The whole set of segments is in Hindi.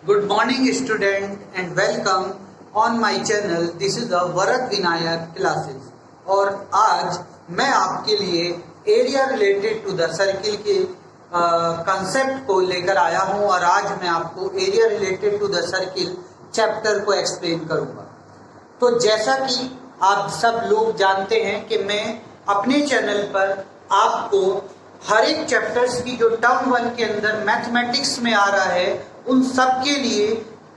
Good morning student and welcome on my channel. This is the Varad Vinayak classes और आज मैं आपके लिए area related to the circle के कंसेप्ट को लेकर आया हूं और आज मैं आपको area related to the circle chapter को एक्सप्लेन करूंगा। तो जैसा कि आप सब लोग जानते हैं कि मैं अपने चैनल पर आपको हर एक चैप्टर्स की जो टर्म 1 के अंदर मैथमेटिक्स में आ रहा है उन सब के लिए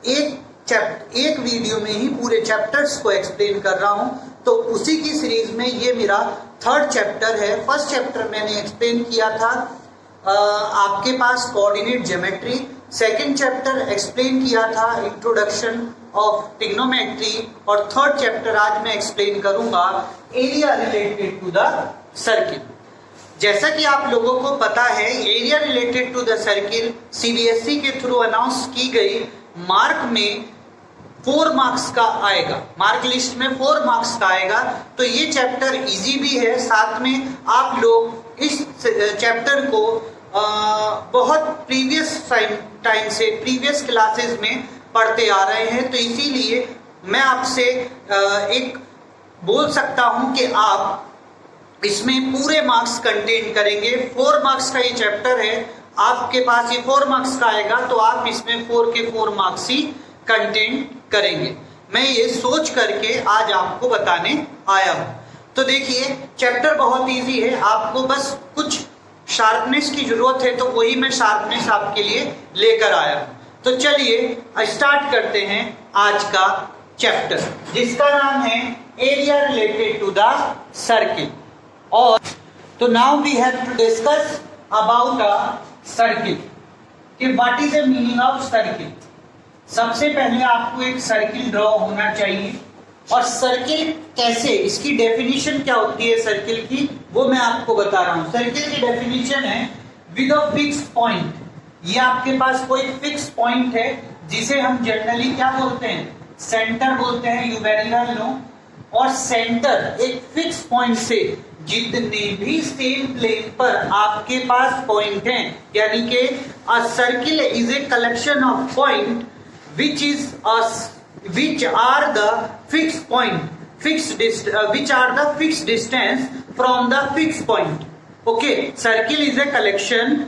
एक वीडियो में ही पूरे चैप्टर्स को एक्सप्लेन कर रहा हूं। तो उसी की सीरीज में ये मेरा थर्ड चैप्टर है। फर्स्ट चैप्टर मैंने एक्सप्लेन किया था आपके पास coordinate geometry, second chapter explain किया था इंट्रोडक्शन ऑफ ट्रिग्नोमेट्री और थर्ड चैप्टर आज मैं एक्सप्लेन करूंगा area related to the circle. जैसा कि आप लोगों को पता है area related to the circle CBSE के थ्रू अनाउंस की गई मार्क में 4 मार्क्स का आएगा, मार्क लिस्ट में 4 मार्क्स का आएगा। तो ये चैप्टर इजी भी है, साथ में आप लोग इस चैप्टर को बहुत प्रीवियस टाइम से प्रीवियस क्लासेस में पढ़ते आ रहे हैं। तो इसीलिए मैं आपसे एक बोल सकता हूं कि आप इसमें पूरे मार्क्स कंटेन करेंगे। 4 मार्क्स का ये चैप्टर है, आपके पास ये 4 मार्क्स का आएगा तो आप इसमें 4 के 4 मार्क्स ही कंटेन करेंगे। मैं ये सोच करके आज आपको बताने आया हूं। तो देखिए चैप्टर बहुत इजी है, आपको बस कुछ शार्पनेस की जरूरत है तो वही मैं शार्पनेस आपके लिए लेकर आया हूं। तो चलिए स्टार्ट करते हैं आज का चैप्टर जिसका नाम है area related to the circle. और तो now we have to discuss about a circle कि what is the meaning of circle. सबसे पहले आपको एक सर्किल ड्रॉ होना चाहिए और सर्किल कैसे, इसकी डेफिनेशन क्या होती है सर्किल की वो मैं आपको बता रहा हूं। सर्किल की डेफिनेशन है विद अ फिक्स पॉइंट। ये आपके पास कोई फिक्स पॉइंट है जिसे हम जनरली क्या बोलते हैं, सेंटर बोलते हैं, यू वेरी वेल नो। और सेंटर एक फिक्स पॉइंट से जितने भी सेम प्लेन पर आपके पास पॉइंट हैं, यानी कि अ circle is a collection of point which are the fixed point, which are the fixed distance from the fixed point. Okay, circle is a collection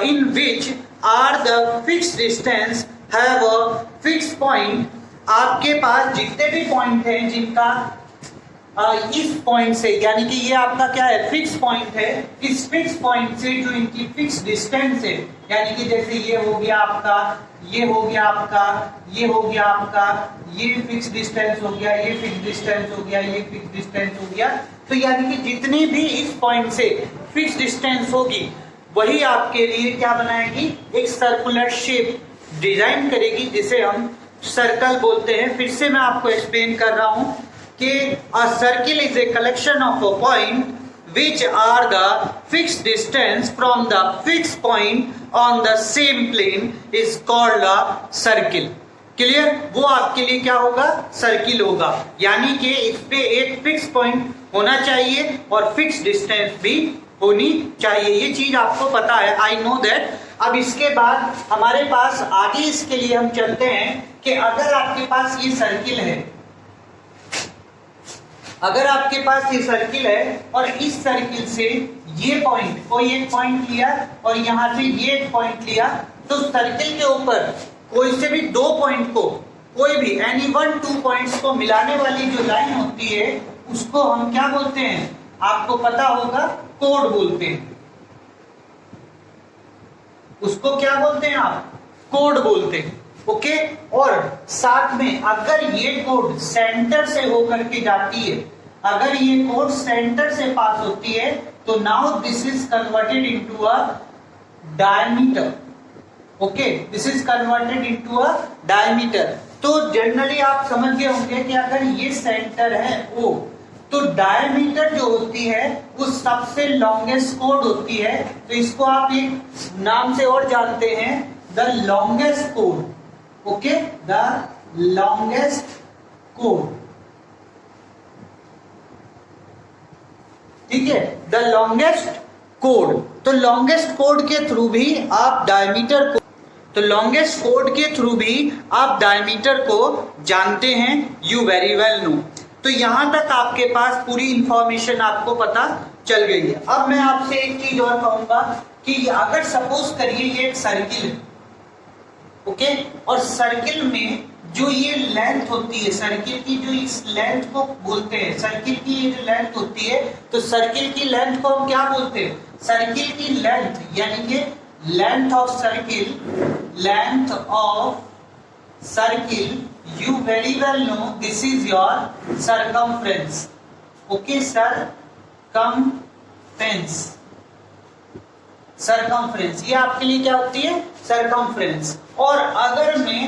in which are the fixed distance have a fixed point. आपके पास जितने भी पॉइंट हैं जिनका इस पॉइंट से, यानी कि ये आपका क्या है, फिक्स पॉइंट है, इस फिक्स पॉइंट से जो इनकी फिक्स डिस्टेंस है, यानी कि जैसे ये हो गया आपका, ये हो गया आपका, ये हो गया आपका, ये फिक्स डिस्टेंस हो गया, ये फिक्स डिस्टेंस हो गया, ये फिक्स डिस्टेंस हो गया। तो यानी कि जितनी भी इस पॉइंट से फिक्स डिस्टेंस होगी वही आपके लिए क्या बनाएगी, एक सर्कुलर शेप डिजाइन करेगी जिसे हम सर्कल बोलते हैं। फिर से मैं आपको एक्सप्लेन कर रहा हूं कि a circle is a collection of a point which are the fixed distance from the fixed point on the same plane is called a circle. Clear? वो आपके लिए क्या होगा, सर्किल होगा। यानी कि इस पे एक फिक्स पॉइंट होना चाहिए और फिक्स डिस्टेंस भी होनी चाहिए। ये चीज आपको पता है, आई नो दैट। अब इसके बाद हमारे पास आगे इसके लिए हम चलते हैं कि अगर आपके पास ये सर्किल है, अगर आपके पास ये सर्किल है और इस सर्किल से ये पॉइंट, कोई एक पॉइंट लिया और यहां से ये एक पॉइंट लिया, तो सर्किल के ऊपर कोई से भी 2 पॉइंट को, कोई भी एनी 1-2 पॉइंट्स को मिलाने वाली जो लाइन होती है उसको हम क्या बोलते हैं, आपको पता होगा, कोड बोलते हैं। उसको क्या बोलते हैं आप, कोड बोलते हैं। ओके, और साथ में अगर ये कोड सेंटर से होकर के जाती है, अगर ये कोड सेंटर से पास होती है तो now this is converted into a diameter. Okay, this is converted into a diameter. तो जनरली आप समझ गए होंगे कि अगर ये सेंटर है O, तो डायमीटर जो होती है वो सबसे लॉन्गेस्ट कोड होती है। तो इसको आप एक नाम से और जानते हैं, the longest code. Okay, the longest code, ठीक है, द लॉन्गेस्ट कोड। तो लॉन्गेस्ट कोड के थ्रू भी आप डायमीटर को तो लॉन्गेस्ट कोड के थ्रू भी आप डायमीटर को जानते हैं, यू वेरी वेल नो। तो यहां तक आपके पास पूरी इंफॉर्मेशन आपको पता चल गई है। अब मैं आपसे एक चीज और कहूंगा कि अगर सपोज करिए ये एक सर्किल है, ओके, और सर्किल में जो ये लेंथ होती है सर्किल की, जो इस लेंथ को बोलते हैं सर्किल की ये जो लेंथ होती है, तो सर्किल की लेंथ को हम क्या बोलते हैं? सर्किल की लेंथ यानी कि length of circle you very well know this is your circumference, okay, circumference ये आपके लिए क्या होती है? circumference। और अगर मैं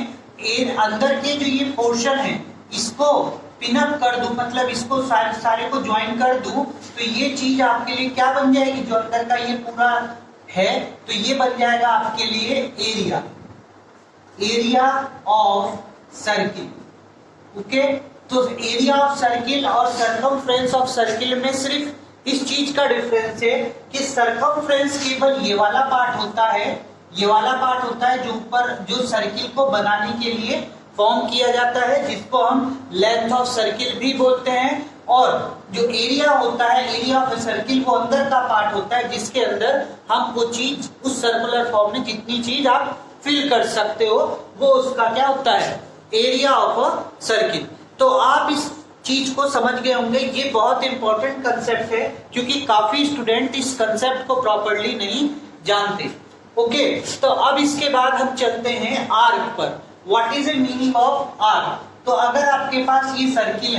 अंदर के जो ये पोर्शन है इसको पिनअप कर दूं, मतलब इसको सारे को ज्वाइन कर दूं, तो ये चीज आपके लिए क्या बन जाएगी? जो अंदर का ये पूरा है तो ये बन जाएगा आपके लिए एरिया ऑफ सर्किल, ओके। तो एरिया ऑफ सर्किल और सर्कमफ्रेंस ऑफ सर्किल में सिर्फ इस चीज का डिफरेंस है कि सर्कमफ्रेंस केवल ये वाला पार्ट होता है जो ऊपर जो सर्किल को बनाने के लिए फॉर्म किया जाता है, जिसको हम लेंथ ऑफ सर्किल भी बोलते हैं। और जो एरिया होता है, एरिया ऑफ सर्किल वो अंदर का पार्ट होता है जिसके अंदर हम वो चीज उस सर्कुलर फॉर्म में जितनी चीज आप फिल कर सकते हो वो उसका क्या होता है? Area of circle. तो आप इस चीज को समझ गए होंगे। ये बहुत इंपॉर्टेंट कंसेप्ट है क्योंकि काफी स्टूडेंट इस कंसेप्ट को प्रॉपर्ली नहीं जानते, ओके। तो अब इसके बाद हम चलते हैं आर्क पर। What is the meaning of arc? तो अगर आपके पास ये सर्किल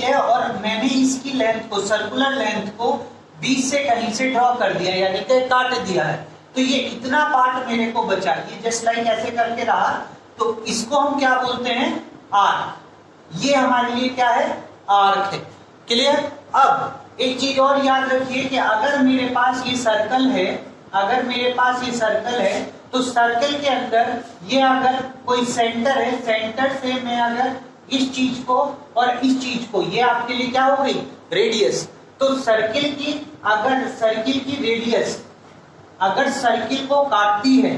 है, और मैंने इसकी लेंथ को, सर्कुलर लेंथ को बीच से कहीं से ड्रॉ कर दिया यानी कि काट दिया है, तो ये इतना पार्ट मेरे को बचा, ये जस्ट लाइक ऐसे करके रहा, तो इसको हम क्या बोलते हैं? आर्क। ये हमारे लिए क्या है? आर्क है। क्लियर? अब एक चीज और याद रखिए कि अगर मेरे पास ये सर्कल है, तो सर्कल के अंदर ये अगर कोई सेंटर है, सेंटर से मैं अगर इस चीज को और इस चीज को, ये आपके लिए क्या हो गई? रेडियस। तो सर्किल की रेडियस अगर सर्किल को काटती है,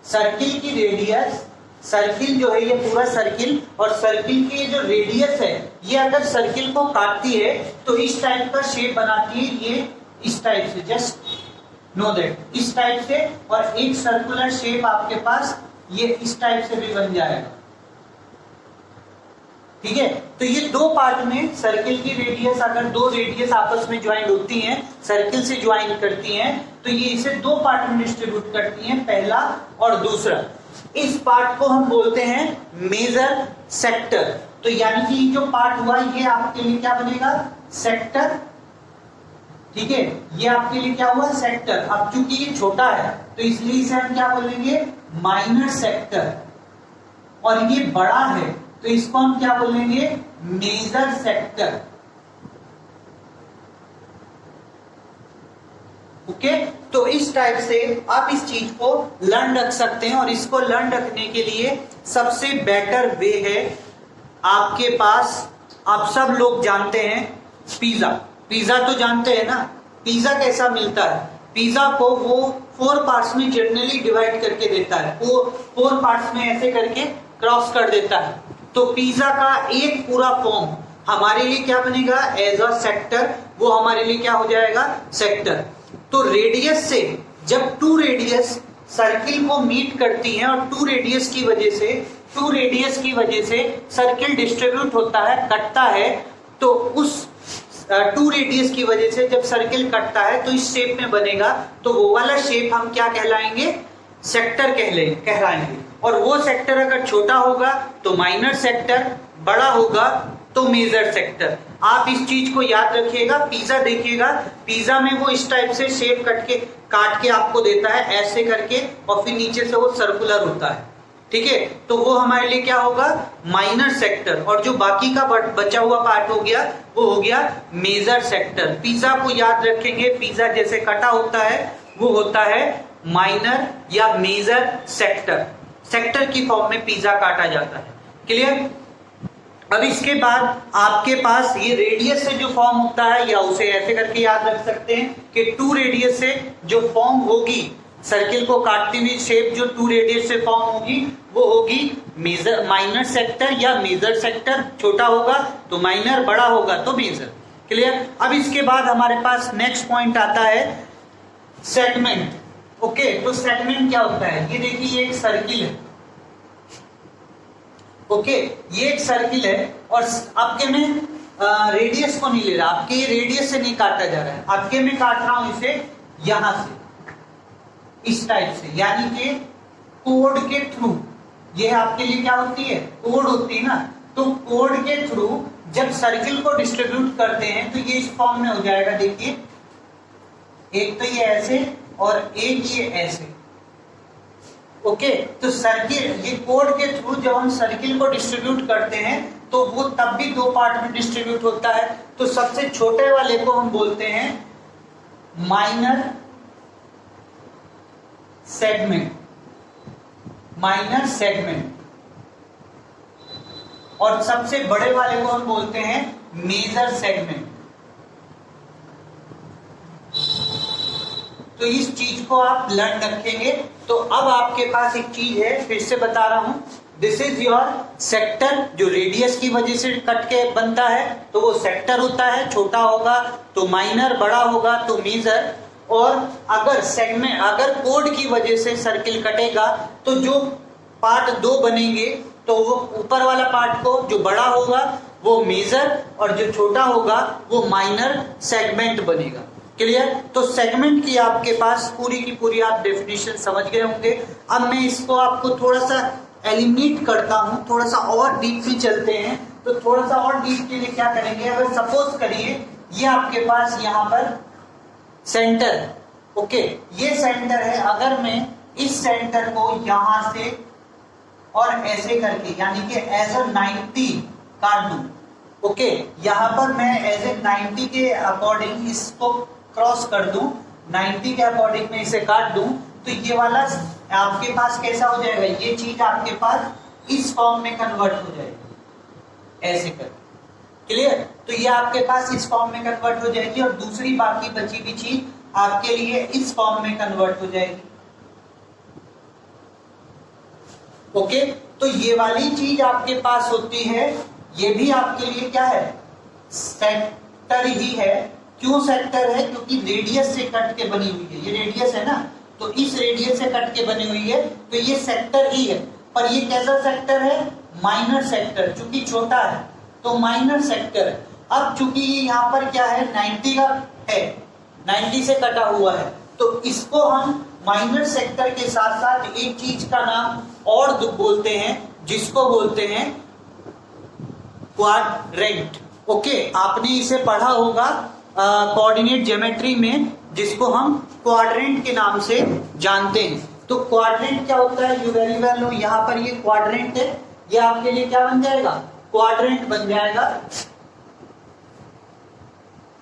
सर्किल की रेडियस, सर्किल जो है ये पूरा सर्किल, और सर्किल की जो रेडियस है ये अगर सर्किल को काटती है तो इस टाइप का शेप बनाती है, ये इस टाइप से, जस्ट नो दैट, इस टाइप से। और एक सर्कुलर शेप आपके पास ये इस टाइप से भी बन जाएगा, ठीक है। तो ये दो पार्ट में सर्किल की रेडियस, अगर दो रेडियस आपस में ज्वाइन होती हैं, सर्किल से ज्वाइन करती हैं, तो ये इसे दो पार्ट में डिस्ट्रीब्यूट करती हैं, पहला और दूसरा। इस पार्ट को हम बोलते हैं मेजर सेक्टर। तो यानी कि जो पार्ट हुआ ये आपके लिए क्या बनेगा? सेक्टर, ठीक है। ये आपके लिए क्या हुआ? सेक्टर। अब चूंकि ये छोटा है तो इसलिए इसे हम क्या बोलेंगे? Minor sector. और ये बड़ा है तो इसको हम क्या बोलेंगे? Major sector, okay. तो इस टाइप से आप इस चीज को लर्न रख सकते हैं, और इसको लर्न रखने के लिए सबसे बेटर वे है आपके पास, आप सब लोग जानते हैं पिज्जा तो जानते हैं ना? पिज्जा कैसा मिलता है? पिज्जा को वो 4 पार्ट्स में जनरली डिवाइड करके देता है, वो 4 पार्ट्स में ऐसे करके क्रॉस कर देता है। तो पिज्जा का एक पूरा फॉर्म हमारे लिए क्या बनेगा? एज अ सेक्टर, वो हमारे लिए क्या हो जाएगा? सेक्टर। तो रेडियस से जब 2 रेडियस सर्किल को मीट करती हैं और 2 रेडियस की वजह से सर्किल डिस्ट्रीब्यूट होता है, कटता है, तो उस 2 रेडियस की वजह से जब सर्किल कटता है तो इस शेप में बनेगा, तो वो वाला शेप हम क्या कहलाएंगे? सेक्टर कहलाएंगे। और वो सेक्टर अगर छोटा होगा तो माइनर सेक्टर, बड़ा होगा तो मेजर सेक्टर। आप इस चीज को याद रखिएगा। पिज्जा देखिएगा, पिज्जा में वो इस टाइप से शेप काट के आपको देता है ऐसे करके, और फिर नीचे से वो सर्कुलर होता है, ठीक है। तो वो हमारे लिए क्या होगा? Minor sector. और जो बाकी का बचा हुआ पार्ट हो गया वो हो गया मेजर सेक्टर। पिज्जा को याद रखेंगे, पिज्जा जैसे कटा होता है वो होता है माइनर या मेजर सेक्टर। सेक्टर की फॉर्म में पिज्जा काटा जाता है। क्लियर? अब इसके बाद आपके पास ये रेडियस से जो फॉर्म होता है, या उसे ऐसे करके याद रख सकते हैं कि 2 रेडियस से जो फॉर्म होगी सर्किल को काटती हुई शेप जो 2 रेडियस से फॉर्म होगी वो होगी मेजर माइनर सेक्टर या मेजर सेक्टर। छोटा होगा तो माइनर, बड़ा होगा तो मेजर। क्लियर। अब इसके बाद हमारे पास नेक्स्ट पॉइंट आता है सेगमेंट। ओके, तो सेगमेंट क्या होता है? ये देखिए ये एक सर्किल है। ओके, ये एक सर्किल है और आपके में रेडियस को नहीं ले रहा, आपके ये रेडियस से नहीं काटा जा रहा है, आपके में काट रहा हूं इसे यहां से इस टाइप से, यानी कि कोड के थ्रू। ये आपके लिए क्या होती है? कोड होती है ना। तो कोड के थ्रू जब सर्किल को डिस्ट्रीब्यूट करते हैं तो ये इस फॉर्म में हो जाएगा। देखिए एक तो ये ऐसे और एक ये ऐसे। ओके, तो सर्किल ये कोड के थ्रू जब हम सर्किल को डिस्ट्रीब्यूट करते हैं तो वो तब भी 2 पार्ट में डिस्ट्रीब्यूट होता है। तो सबसे छोटे वाले को हम बोलते हैं माइनर सेगमेंट, माइनर सेगमेंट, और सबसे बड़े वाले को हम बोलते हैं मेजर सेगमेंट। तो इस चीज को आप लर्न रखेंगे। तो अब आपके पास एक चीज है, फिर से बता रहा हूं, दिस इज योर सेक्टर। जो रेडियस की वजह से कट के बनता है तो वो सेक्टर होता है। छोटा होगा तो माइनर, बड़ा होगा तो मेजर। और अगर सेगमेंट, अगर कोड की वजह से सर्किल कटेगा तो जो पार्ट 2 बनेंगे तो वो ऊपर वाला पार्ट को जो बड़ा होगा वो मेजर और जो छोटा होगा वो माइनर सेगमेंट बनेगा। क्लियर। तो सेगमेंट की आपके पास पूरी की पूरी आप डेफिनेशन समझ गए होंगे। अब मैं इसको आपको थोड़ा सा एलिमिनेट करता हूं, थोड़ा सा और डीप में चलते हैं। तो थोड़ा सा और डीप के लिए क्या करेंगे? अगर सपोज करिए ये आपके पास यहाँ पर सेंटर, ओके, ये सेंटर है। अगर मैं इस सेंटर को यहां से और ऐसे करके, यानी कि एज अ 90 काट दूं, ओके, यहां पर मैं एज ए 90 के अकॉर्डिंग इसको क्रॉस कर दूं, 90 के अकॉर्डिंग में इसे काट दूं, तो ये वाला आपके पास कैसा हो जाएगा? ये चीज आपके पास इस फॉर्म में कन्वर्ट हो जाएगी, ऐसे कर। क्लियर। तो ये आपके पास इस फॉर्म में कन्वर्ट हो जाएगी और दूसरी बाकी बची हुई चीज आपके लिए इस फॉर्म में कन्वर्ट हो जाएगी। ओके, तो ये वाली चीज आपके पास होती है, ये भी आपके लिए क्या है? सेक्टर ही है। क्यों सेक्टर है? क्योंकि रेडियस से कट के बनी हुई है। ये रेडियस है ना, तो इस रेडियस से कट के बनी हुई है, तो ये सेक्टर ही है। पर ये कैसा सेक्टर है? Minor sector. चूंकि छोटा है तो माइनर सेक्टर है। अब चूंकि ये यहाँ पर क्या है? 90 का है, 90 से कटा हुआ है, तो इसको हम माइनर सेक्टर के साथ साथ एक चीज का नाम और बोलते हैं, जिसको बोलते हैं क्वाड्रेंट। ओके, आपने इसे पढ़ा होगा कोऑर्डिनेट ज्योमेट्री में, जिसको हम क्वाड्रेंट के नाम से जानते हैं। तो क्वाड्रेंट क्या होता है? You very well know. यहाँ पर ये क्वाड्रेंट है, ये आपके लिए क्या बन जाएगा? क्वाड्रेंट बन जाएगा।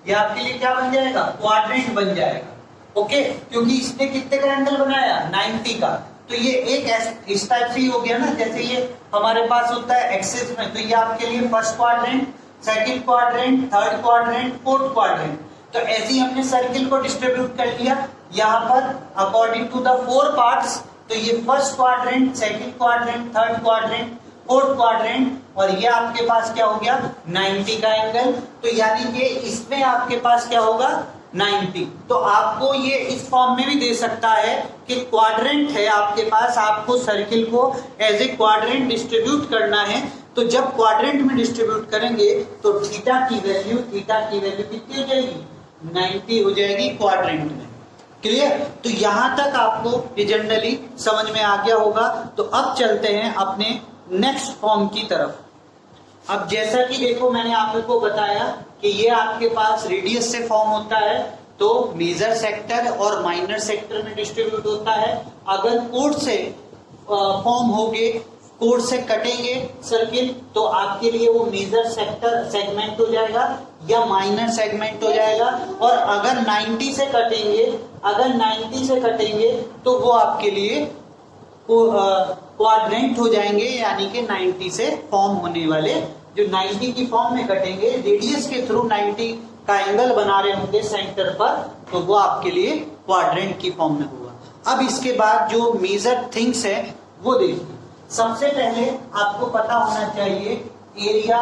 ये आपके लिए क्या बन जाएगा? क्वाड्रेंट बन जाएगा। ओके, क्योंकि इसने कितने का एंगल बनाया? 90 का। तो ये एक इस टाइप से ही हो गया ना, जैसे ये हमारे पास होता है एक्सिस में। तो ये आपके लिए first quadrant, second quadrant, third quadrant, fourth quadrant. तो ऐसे ही हमने सर्किल को डिस्ट्रीब्यूट कर लिया यहाँ पर अकॉर्डिंग टू द 4 पार्ट्स। तो ये first quadrant, second quadrant, third quadrant, fourth quadrant, और ये आपके पास क्या हो गया? 90 का एंगल। तो यानी कि इसमें आपके पास क्या होगा? 90। तो आपको ये इस फॉर्म में भी दे सकता है कि क्वाड्रेंट है आपके पास, आपको सर्किल को एज ए क्वाड्रेंट डिस्ट्रीब्यूट करना है। तो जब क्वाड्रेंट में डिस्ट्रीब्यूट करेंगे तो थीटा की वैल्यू कितनी हो जाएगी? 90 हो जाएगी क्वाड्रेंट में। क्लियर। तो यहां तक आपको ये जनरली समझ में आ गया होगा। तो अब चलते हैं अपने नेक्स्ट फॉर्म की तरफ। अब जैसा कि देखो मैंने आपको बताया कि ये आपके पास रेडियस से फॉर्म होता है, तो मेजर सेक्टर और माइनर सेक्टर में डिस्ट्रीब्यूट होता है। अगर कोड से फॉर्म होगे, कोड से कटेंगे सर्किल, तो आपके लिए वो मेजर सेक्टर सेगमेंट हो जाएगा या माइनर सेगमेंट हो जाएगा। और अगर 90 से कटेंगे तो वो आपके लिए क्वाड्रेंट हो जाएंगे, यानी कि 90 से फॉर्म होने वाले, जो 90 की फॉर्म में कटेंगे, रेडियस के थ्रू 90 का एंगल बना रहे होंगे सेंटर पर, तो वो आपके लिए क्वाड्रेंट की फॉर्म में होगा। अब इसके बाद जो मेजर थिंग्स है वो देखिए। सबसे पहले आपको पता होना चाहिए area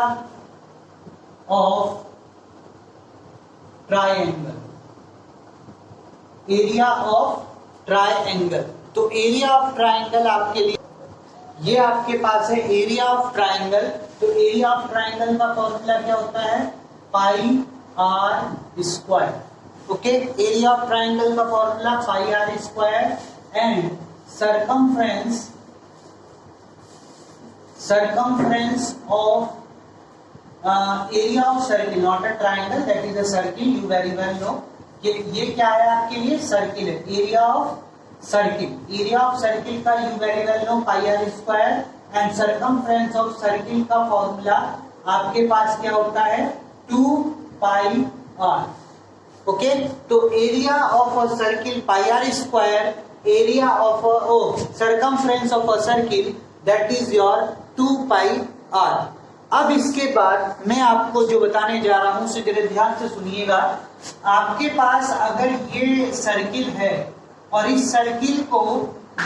of triangle. Area of triangle, तो एरिया ऑफ ट्रायंगल आपके लिए ये आपके पास है एरिया ऑफ ट्रायंगल। तो एरिया ऑफ ट्रायंगल का फॉर्मूला क्या होता है? Pi are square. Okay, area of triangle का formula pi are square and circumference of area of circle, not a triangle, that is a circle, you very well know कि ये क्या है आपके लिए? सर्किल है। Area of circle, area of circle का you very well know pi are square and circumference of circle का फॉर्मूला आपके पास क्या होता है? 2 पाई आर। ओके, तो area of a circle pi are square, area of circumference of a circle that is your 2 pi r. अब इसके बाद मैं आपको जो बताने जा रहा हूं उसे जरा ध्यान से सुनिएगा। आपके पास अगर ये सर्किल है और इस सर्किल को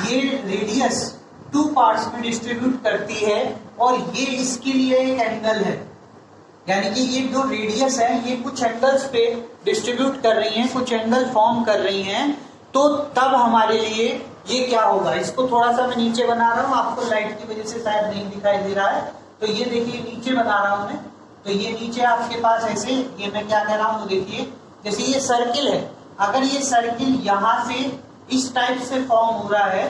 ये रेडियस 2 पार्ट्स में डिस्ट्रीब्यूट करती है और ये इसके लिए एक एंगल है, यानी कि ये जो रेडियस है ये कुछ एंगल्स पे डिस्ट्रीब्यूट कर रही हैं, कुछ एंगल फॉर्म कर रही हैं, तो तब हमारे लिए ये क्या होगा? इसको थोड़ा सा मैं नीचे बना रहा हूँ, आपको लाइट की वजह से शायद नहीं दिखाई दे रहा है, तो ये देखिए नीचे बना रहा हूं मैं। तो ये नीचे आपके पास ऐसे, ये मैं क्या कह रहा हूं देखिए, जैसे ये सर्किल है, अगर ये सर्किल यहां से इस टाइप से फॉर्म हो रहा है,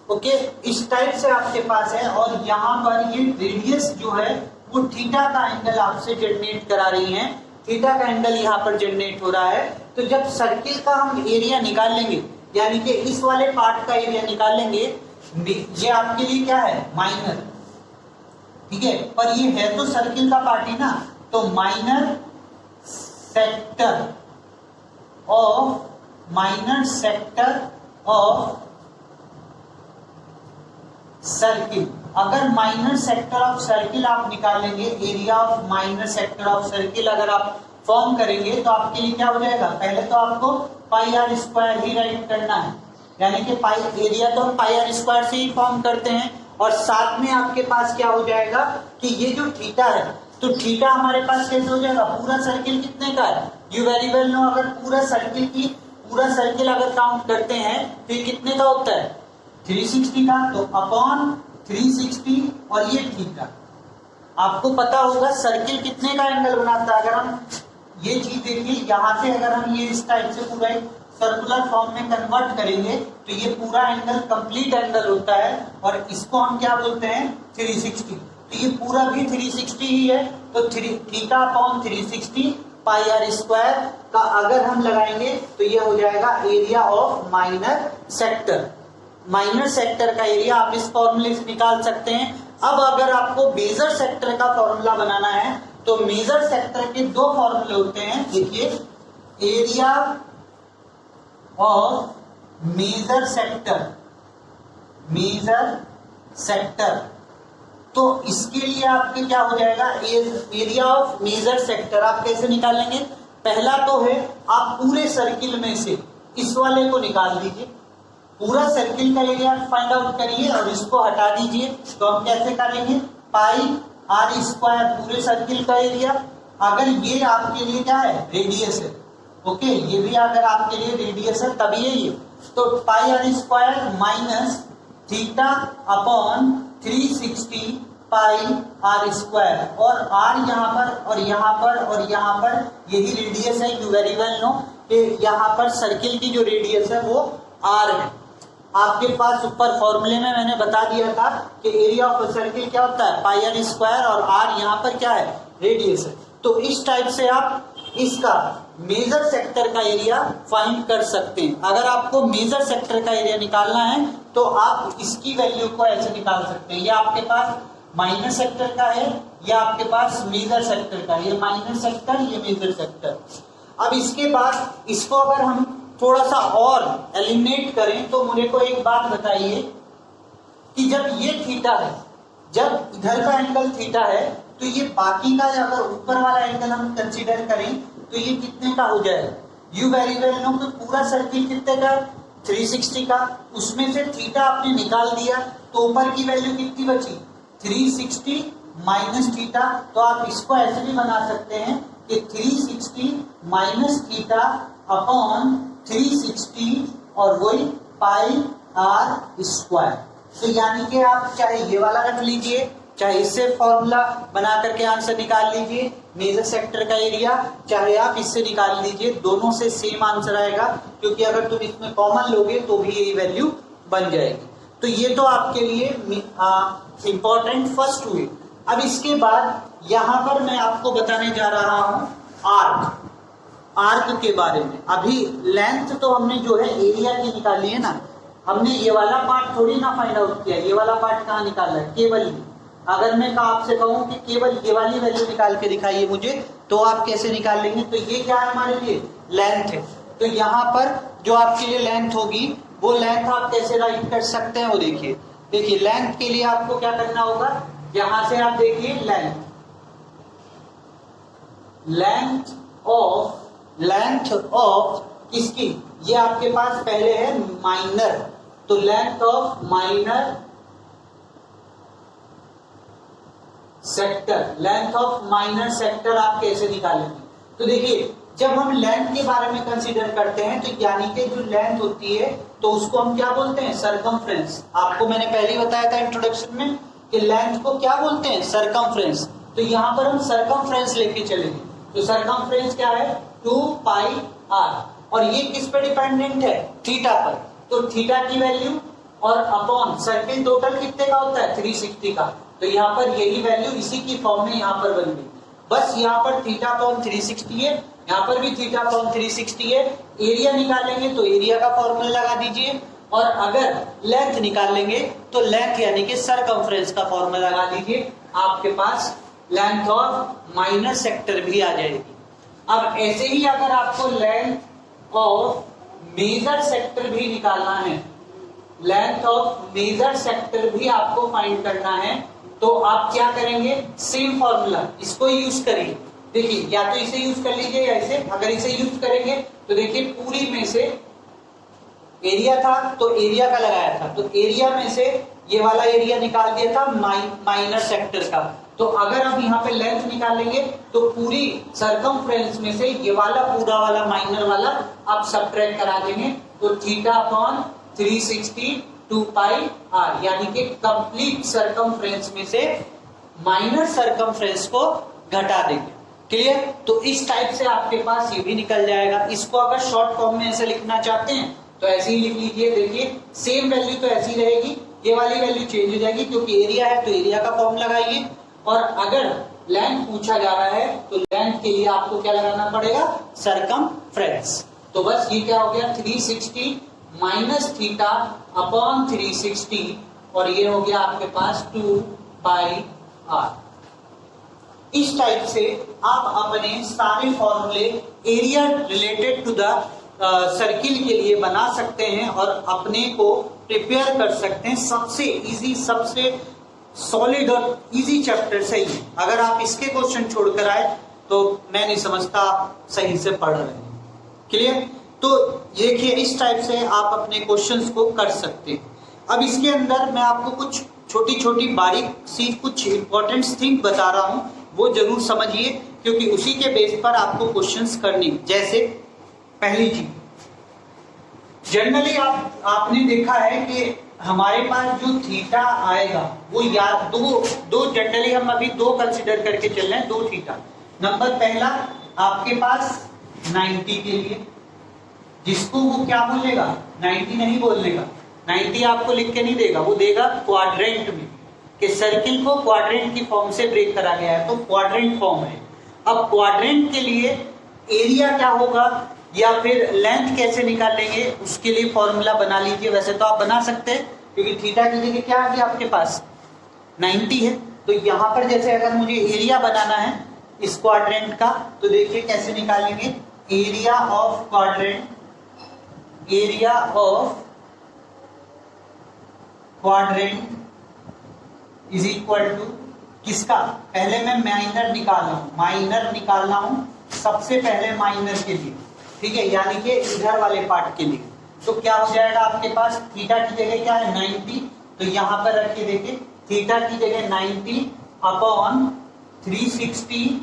ओके, इस टाइप से आपके पास है और यहाँ पर ये रेडियस जो है वो थीटा का एंगल आपसे जनरेट करा रही है, थीटा का एंगल यहाँ पर जनरेट हो रहा है। तो जब सर्किल का हम एरिया निकाल लेंगे, यानी कि इस वाले पार्ट का एरिया निकाल लेंगे, ये आपके लिए क्या है? माइनर, ठीक है, पर ये है तो सर्किल का पार्ट ही ना, तो माइनर सेक्टर ऑफ सर्किल। अगर माइनर सेक्टर ऑफ सर्किल आप निकालेंगे, area of minor sector of circle अगर आप फॉर्म करेंगे तो आपके लिए क्या हो जाएगा? पहले तो आपको पाई आर स्क्वायर ही राइट करना है, यानी कि पाई एरिया तो हम पाई आर स्क्वायर से ही फॉर्म करते हैं, और साथ में आपके पास क्या हो जाएगा कि ये जो थीटा है, तो थीटा हमारे पास कैसे हो जाएगा? पूरा सर्किल कितने का है? यू वेरी वेल नो, अगर पूरा सर्किल अगर काउंट करते हैं तो ये कितने का होता है? 360 का, तो अपॉन 360 और ये थीटा। आपको पता होगा सर्किल कितने का एंगल बनाता है। अगर हम ये चीज देखिए, यहाँ से अगर हम ये इस टाइप से पूरा सर्कुलर फॉर्म में कन्वर्ट करेंगे तो ये पूरा एंगल कंप्लीट एंगल होता है, और इसको हम क्या बोलते हैं? 360। तो ये पूरा भी 360 ही है, तो theta upon 360 pi are square का अगर हम लगाएंगे तो ये हो जाएगा area of minor sector. Minor sector का एरिया आप इस फॉर्मूले से निकाल सकते हैं। अब अगर आपको मेजर सेक्टर का फॉर्मूला बनाना है तो मेजर सेक्टर के 2 फॉर्मूले होते हैं। देखिए, एरिया ऑफ मेजर सेक्टर, तो इसके लिए आपके क्या हो जाएगा? एरिया ऑफ मेजर सेक्टर आप कैसे निकालेंगे? पहला तो है आप पूरे सर्किल में से इस वाले को निकाल दीजिए, पूरा सर्किल का एरिया फाइंड आउट करिए और इसको हटा दीजिए। तो हम कैसे करेंगे? पाई आर स्क्वायर पूरे सर्किल का एरिया, अगर ये आपके लिए क्या है? रेडियस है, ओके, ये भी अगर आपके लिए रेडियस है तब ये तो pi are square minus theta upon 360 pi are square, और आर यहाँ पर और यहाँ पर और यहाँ पर यही रेडियस है। यू वेरी वेल नो कि यहाँ पर सर्किल की जो रेडियस है वो आर है। आपके पास ऊपर फॉर्मूले में मैंने बता दिया था कि एरिया ऑफ सर्किल क्या होता है? पाई आर स्क्वायर, और आर यहाँ पर क्या है? रेडियस है। तो इस टाइप से आप इसका मेजर सेक्टर का एरिया फाइंड कर सकते हैं। अगर आपको मेजर सेक्टर का एरिया निकालना है तो आप इसकी वैल्यू को ऐसे निकाल सकते हैं। ये आपके पास माइनर सेक्टर का है, या आपके पास मेजर सेक्टर का, ये माइनर सेक्टर, ये मेजर सेक्टर। अब इसके बाद इसको अगर हम थोड़ा सा और एलिमिनेट करें तो मुझे को एक बात बताइए कि जब ये थीटा है, जब इधर का एंगल थीटा है, तो ये बाकी का अगर ऊपर वाला एंगल हम कंसीडर करें तो ये कितने का हो जाएगा? यू वेरी वेल नो कि पूरा सर्किल कितने का? 360 का, उसमें से थीटा आपने निकाल दिया तो ऊपर की वैल्यू कितनी बची 360 माइनस थीटा। तो आप इसको ऐसे भी बना सकते हैं कि 360 माइनस थीटा अपॉन 360 और वही पाई आर स्क्वायर। तो यानी कि आप चाहे ये वाला रख लीजिए, चाहे इससे फॉर्मूला बना करके आंसर निकाल लीजिए मेजर सेक्टर का एरिया, चाहे आप इससे निकाल लीजिए, दोनों से सेम आंसर आएगा, क्योंकि अगर तुम इसमें कॉमन लोगे तो भी यही वैल्यू बन जाएगी। तो ये तो आपके लिए इंपॉर्टेंट फर्स्ट हुए। अब इसके बाद यहाँ पर मैं आपको बताने जा रहा हूँ आर्क के बारे में। अभी लेंथ तो हमने जो है एरिया की निकाली है ना, हमने ये वाला पार्ट थोड़ी ना फाइंड आउट किया। ये वाला पार्ट कहाँ निकाला है, केवल ये। अगर मैं आपसे कहूं कि केवल ये वाली वैल्यू निकाल के दिखाइए मुझे, तो आप कैसे निकाल लेंगे। तो ये क्या है हमारे लिए, लेंथ है। तो यहाँ पर जो आपके लिए लेंथ होगी वो लेंथ आप कैसे राइट कर सकते हैं वो देखिए लेंथ के लिए आपको क्या करना होगा, यहां से आप देखिए लेंथ ऑफ किसकी, ये आपके पास पहले है माइनर, तो लेंथ ऑफ माइनर सेक्टर आप कैसे निकालेंगे। तो देखिए जब हम लेंथ के बारे में कंसीडर करते हैं तो यानी कि जो लेंथ होती है तो उसको हम क्या बोलते हैं, सरकमफ्रेंस। आपको मैंने पहले ही बताया था इंट्रोडक्शन में कि लेंथ को क्या बोलते हैं, सरकमफ्रेंस। तो यहाँ पर हम सरकमफ्रेंस लेके चलेंगे। तो सरकमफ्रेंस क्या है, 2 पाई आर, और ये किस पे डिपेंडेंट है, थीटा पर। तो थीटा की वैल्यू और अपॉन सर्किल टोटल कितने का होता है, 360 का। तो यहाँ पर यही वैल्यू इसी की फॉर्म में यहाँ पर बन गई। बस यहाँ पर थीटा अपॉन 360 है, यहाँ पर भी थीटा अपॉन 360 है। एरिया निकालेंगे तो एरिया का फॉर्मूला लगा दीजिए, और अगर लेंथ निकालेंगे तो लेंथ यानी कि सरकमफ्रेंस का फॉर्मूला लगा दीजिए। आपके पास लेंथ ऑफ माइनर सेक्टर भी आ जाएगी। अब ऐसे ही अगर आपको लेंथ ऑफ मेजर सेक्टर भी निकालना है, लेंथ ऑफ मेजर सेक्टर भी आपको फाइंड करना है, तो आप क्या करेंगे, सेम फॉर्मूला इसको यूज करिए। देखिए या तो इसे यूज कर लीजिए या इसे। अगर इसे यूज करेंगे तो देखिए पूरी में से एरिया था तो एरिया का लगाया था, तो एरिया में से ये वाला एरिया निकाल दिया था माइनर सेक्टर का। तो अगर आप यहाँ पे लेंथ निकालेंगे तो पूरी सरकमफ्रेंस में से ये वाला पूरा वाला माइनर वाला आप सबट्रैक्ट करा देंगे, तो थीटा अपॉन 360 2 पाई आर, यानी कि कंप्लीट सरकमफ्रेंस में से माइनर सरकमफ्रेंस को घटा देंगे। क्लियर। तो इस टाइप से आपके पास ये भी निकल जाएगा। इसको अगर शॉर्ट फॉर्म में ऐसे लिखना चाहते हैं तो ऐसे ही लिख लीजिए। देखिए सेम वैल्यू तो ऐसी रहेगी, ये वाली वैल्यू चेंज हो जाएगी क्योंकि एरिया है तो एरिया का फॉर्म लगाइए, और अगर लेंथ पूछा जा रहा है तो लेंथ के लिए आपको क्या लगाना पड़ेगा, सरकमफ्रेंस। तो बस ये क्या हो गया, 360 माइनस थीटा अपॉन 360, और ये हो गया आपके पास 2 पाई आर। इस टाइप से आप अपने सारे फॉर्मूले area related to the circle के लिए बना सकते हैं और अपने को प्रिपेयर कर सकते हैं। सबसे इजी, सबसे सॉलिड और इजी चैप्टर से ही। अगर आप इसके क्वेश्चन छोड़कर आए तो मैं नहीं समझता आप सही से पढ़ रहे हैं। क्लियर। तो देखिए इस टाइप से आप अपने क्वेश्चंस को कर सकते हैं। अब इसके अंदर मैं आपको कुछ छोटी छोटी बारीक सी कुछ इंपॉर्टेंट थिंग बता रहा हूं, वो जरूर समझिए क्योंकि उसी के बेस पर आपको क्वेश्चंस करनी। जैसे पहली चीज, जनरली आपने देखा है कि हमारे पास जो थीटा आएगा वो याद दो जनरली हम अभी दो कंसिडर करके चल रहे हैं, 2 थीटा। नंबर पहला आपके पास 90 के लिए, जिसको वो क्या बोलेगा, 90 नहीं बोलेगा, 90 आपको लिख के नहीं देगा, वो देगा क्वाड्रेंट में, कि सर्किल को क्वाड्रेंट की फॉर्म से ब्रेक करा गया है तो क्वाड्रेंट फॉर्म है। अब क्वाड्रेंट के लिए एरिया क्या होगा या फिर लेंथ कैसे निकालेंगे, उसके लिए फॉर्मूला बना लीजिए। वैसे तो आप बना सकते हैं क्योंकि थीटा की जगह क्या आ गया आपके पास 90 है, तो यहाँ पर जैसे अगर मुझे एरिया बनाना है इस क्वाड्रेंट का, तो देखिए कैसे निकालेंगे, area of quadrant, area of quadrant is equal to किसका, पहले मैं माइनर निकालना हूं सबसे पहले माइनर के लिए, ठीक है, यानी कि इधर वाले पार्ट के लिए। तो क्या हो जाएगा आपके पास, थीटा की जगह क्या है 90, तो यहां पर रख के देखिए थीटा की जगह 90 अपॉन 360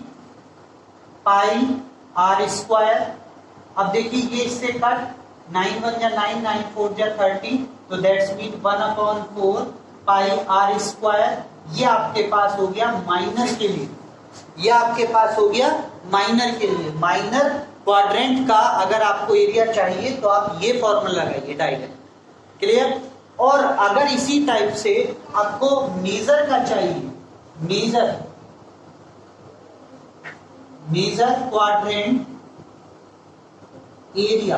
पाई आर स्क्वायर। अब देखिए ये इससे कट 9 1 जा 9, 9 4 जा 30, तो that's mean 1/4 pi are square. ये आपके पास हो गया माइनर के लिए, ये आपके पास हो गया माइनर के लिए। माइनर क्वाड्रेंट का अगर आपको एरिया चाहिए तो आप ये फॉर्मूला लगाइए डायरेक्ट, क्लियर। और अगर इसी टाइप से आपको मेजर का चाहिए, मेजर क्वाड्रेंट एरिया,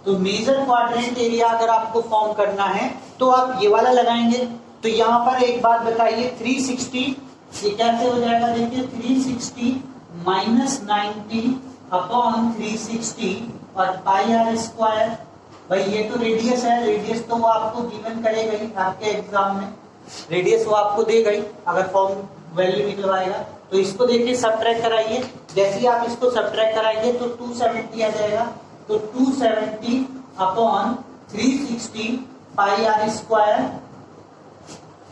तो मेजर क्वाड्रेंट एरिया अगर आपको फॉर्म करना है तो आप ये वाला लगाएंगे। तो यहां पर एक बात बताइए 360 ये कैसे हो जाएगा, देखिए 360 माइनस 90 अपॉन 360 और पाई आर स्क्वायर। भाई ये तो रेडियस है, रेडियस तो वो आपको गिवन करेगा ही आपके एग्जाम में, रेडियस वो आपको देगा ही अगर फॉर्म वैल्यू निकलवाएगा। तो इसको देखिए सब्ट्रैक्ट कराइए, जैसे ही आप इसको सब्ट्रैक्ट कराएंगे तो 270 आ जाएगा। तो 270 upon 360 pi are square,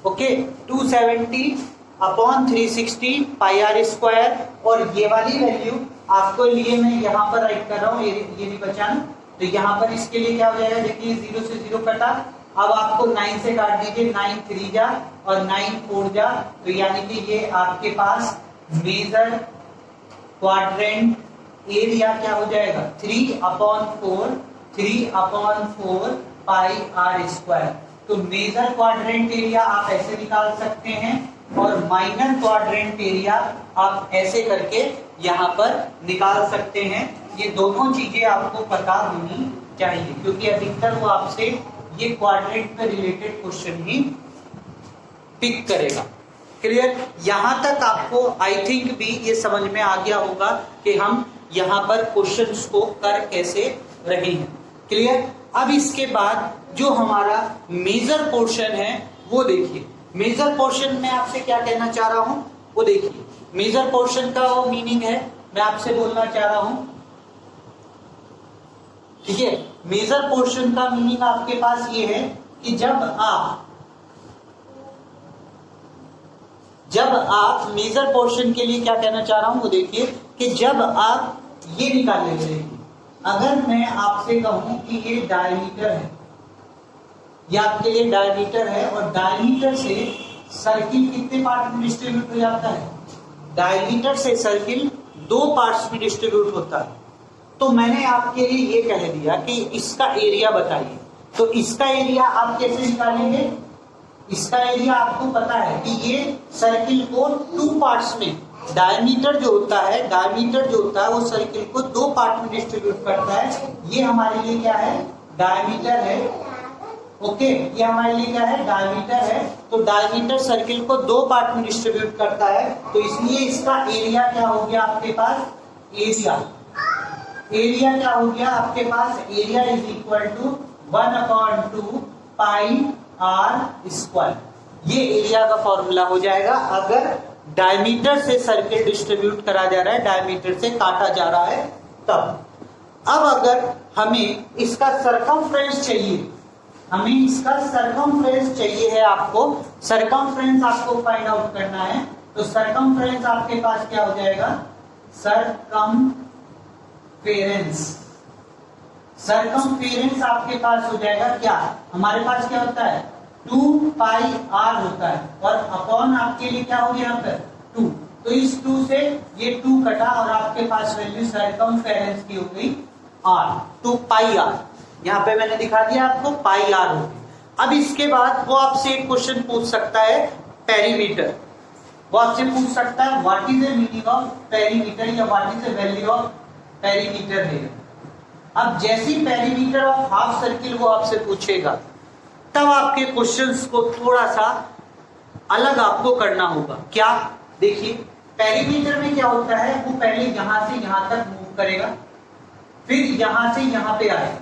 okay 270 upon 360 pi are square. और ये वाली वैल्यू आपको लिए मैं यहाँ पर राइट कर रहा हूँ, ये नहीं बचाना। तो यहाँ पर इसके लिए क्या हो जाएगा, देखिए 0 से 0 कटा। अब आपको 9 से काट दीजिए, 9 3 जा और 9 4 जा, तो यानी कि ये आपके पास मेजर क्वाड्रेंट एरिया क्या हो जाएगा 3/4 पाई आर स्क्वायर। तो मेजर क्वाड्रेंट एरिया आप ऐसे निकाल सकते हैं और माइनर क्वाड्रेंट एरिया आप ऐसे करके यहाँ पर निकाल सकते हैं। ये दोनों चीजें आपको पता होनी चाहिए क्योंकि अधिकतर वो आपसे ये क्वाड्रेंट पे रिलेटेड क्वेश्चन ही पिक करेगा, क्लियर। यहां तक आपको आई थिंक भी ये समझ में आ गया होगा कि हम यहाँ पर क्वेश्चंस को कर कैसे रहे हैं, क्लियर। अब इसके बाद जो हमारा मेजर पोर्शन है वो देखिए। मेजर पोर्शन में आपसे क्या कहना चाह रहा हूं वो देखिए। मेजर पोर्शन का वो मीनिंग है, मैं आपसे बोलना चाह रहा हूं, ठीक है। मेजर पोर्शन का मीनिंग आपके पास ये है कि जब आप मेजर पोर्शन के लिए क्या कहना चाह रहा हूं वो देखिए कि जब आप ये निकाल लेते हैं, अगर मैं आपसे कहूं कि ये डायमीटर है, ये आपके लिए डायमीटर है और डायमीटर से सर्किल कितने पार्ट में डिस्ट्रीब्यूट हो जाता है, डायमीटर से सर्किल 2 पार्ट्स में डिस्ट्रीब्यूट होता है। तो मैंने आपके लिए ये कह दिया कि इसका एरिया बताइए, तो इसका एरिया आप कैसे निकालेंगे, इसका एरिया आपको पता है कि ये सर्किल को 2 पार्ट्स में, डायमीटर जो होता है वो सर्किल को 2 पार्ट में डिस्ट्रीब्यूट करता है। ये हमारे लिए क्या है, डायमीटर है, ओके ये हमारे लिए क्या है, डायमीटर है। तो डायमीटर सर्किल को 2 पार्ट में डिस्ट्रीब्यूट करता है, तो इसलिए इसका एरिया क्या हो गया आपके पास, एरिया क्या हो गया आपके पास, area is equal to 1/2 pi are square. ये एरिया का फॉर्मूला हो जाएगा अगर डायमीटर से सर्किल डिस्ट्रीब्यूट करा जा रहा है, डायमीटर से काटा जा रहा है तब। अब अगर हमें इसका सरकमफ्रेंस चाहिए, हमें इसका सरकमफ्रेंस चाहिए है, आपको सरकमफ्रेंस आपको फाइंड आउट करना है। तो सरकमफ्रेंस आपके पास क्या हो जाएगा, सरकमफेरेंस आपके पास हो जाएगा क्या, हमारे पास क्या होता है 2 पाई आर होता है और अपॉन आपके लिए क्या हो गया यहाँ पर 2। तो इस 2 से ये 2 कटा और आपके पास वैल्यू सरकमफेरेंस की हो गई आर, 2 पाई आर। यहाँ पे मैंने दिखा दिया आपको पाई आर हो गई। अब इसके बाद वो आपसे एक क्वेश्चन पूछ सकता है पेरीमीटर, वो आपसे पूछ सकता है what is the meaning of perimeter या what is the value of perimeter है। अब जैसी पेरीमीटर ऑफ हाफ सर्किल वो आपसे पूछेगा तब आपके क्वेश्चंस को थोड़ा सा अलग आपको करना होगा। क्या, देखिए पेरीमीटर में क्या होता है, वो पहले यहां से यहां तक मूव करेगा, फिर यहां से यहां पे आएगा,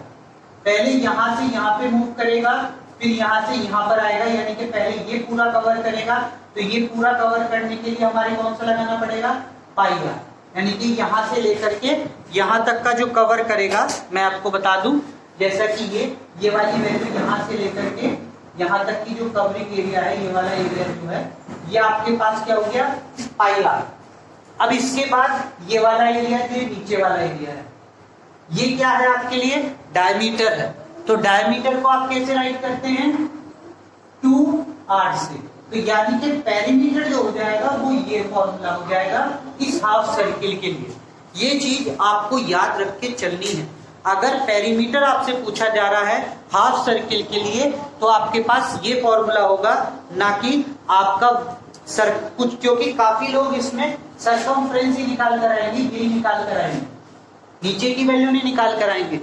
पहले यहां से यहां पे मूव करेगा, फिर यहां से यहां पर आएगा, यानी कि पहले ये पूरा कवर करेगा। तो ये पूरा कवर करने के लिए हमारे कौन सा लगाना पड़ेगा, पाई आर। यानी कि यहां से लेकर के यहां तक का जो कवर करेगा, मैं आपको बता दूं, जैसा कि ये वाली वैल्यू यहाँ से लेकर के यहाँ तक की जो कवरिंग एरिया है, ये वाला एरिया जो है, ये आपके पास क्या हो गया, पाई आर। अब इसके बाद ये वाला एरिया जो नीचे वाला एरिया है, ये क्या है आपके लिए, डायमीटर है। तो डायमीटर को आप कैसे राइट करते हैं, 2r से। तो यानी कि पेरीमीटर जो हो जाएगा वो ये फॉर्मूला हो जाएगा इस हाफ सर्किल के लिए। ये चीज आपको याद रख के चलनी है। अगर पेरीमीटर आपसे पूछा जा रहा है हाफ सर्किल के लिए तो आपके पास ये फॉर्मूला होगा, ना कि आपका कुछ, क्योंकि काफी लोग इसमें सरकमफ्रेंस ही निकाल कर आएंगे, यही निकाल कर आएंगे, नीचे की वैल्यू नहीं निकाल कर आएंगे,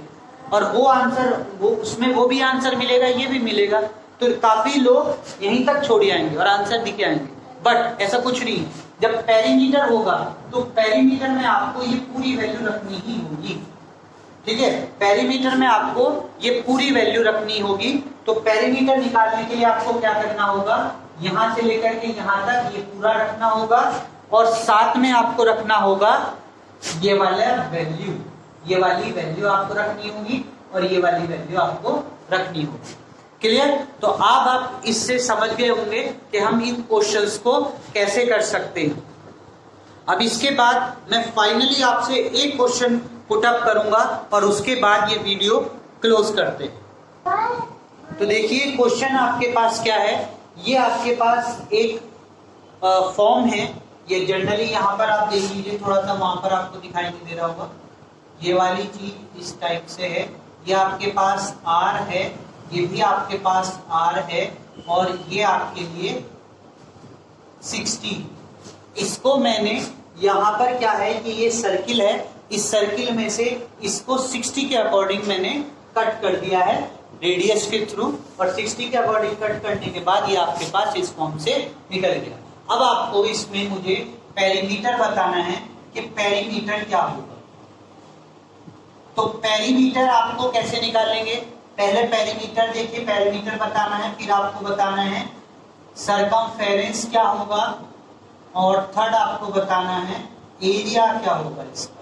और वो आंसर उसमें वो भी आंसर मिलेगा, ये भी मिलेगा। तो काफी लोग यहीं तक छोड़ आएंगे और आंसर दिखे आएंगे, बट ऐसा कुछ नहीं। जब पेरीमीटर होगा तो पेरीमीटर में आपको ये पूरी वैल्यू रखनी ही होगी, ठीक है। पेरीमीटर में आपको ये पूरी वैल्यू रखनी होगी। तो पेरीमीटर निकालने के लिए आपको क्या करना होगा, यहां से लेकर के यहां तक ये पूरा रखना होगा, और साथ में आपको रखना होगा ये वाला वैल्यू, ये वाली वैल्यू आपको रखनी होगी, और ये वाली वैल्यू आपको रखनी होगी। क्लियर? तो अब आप इससे समझ गए होंगे कि हम इन क्वेश्चंस को कैसे कर सकते हैं। अब इसके बाद मैं फाइनली आपसे एक क्वेश्चन पुट अप करूंगा और उसके बाद ये वीडियो क्लोज करते हैं। तो देखिए क्वेश्चन आपके पास क्या है, ये आपके पास एक फॉर्म है। ये जनरली यहाँ पर आप देख लीजिए, थोड़ा सा वहां पर आपको दिखाई नहीं दे रहा होगा, ये वाली चीज इस टाइप से है। ये आपके पास R है, ये भी आपके पास R है, और ये आपके लिए 60। इसको मैंने यहाँ पर क्या है कि ये सर्किल है, इस सर्किल में से इसको 60 के अकॉर्डिंग मैंने कट कर दिया है रेडियस के थ्रू, और 60 के अकॉर्डिंग कट करने के बाद ये आपके पास इस फॉर्म से निकल गया। अब आपको इसमें मुझे पेरीमीटर बताना है कि पेरीमीटर क्या होगा। तो पेरीमीटर आपको कैसे निकालेंगे, पहले पेरीमीटर देखिए, पेरीमीटर बताना है, फिर आपको बताना है सरकमफेरेंस क्या होगा, और थर्ड आपको बताना है एरिया क्या होगा इसका।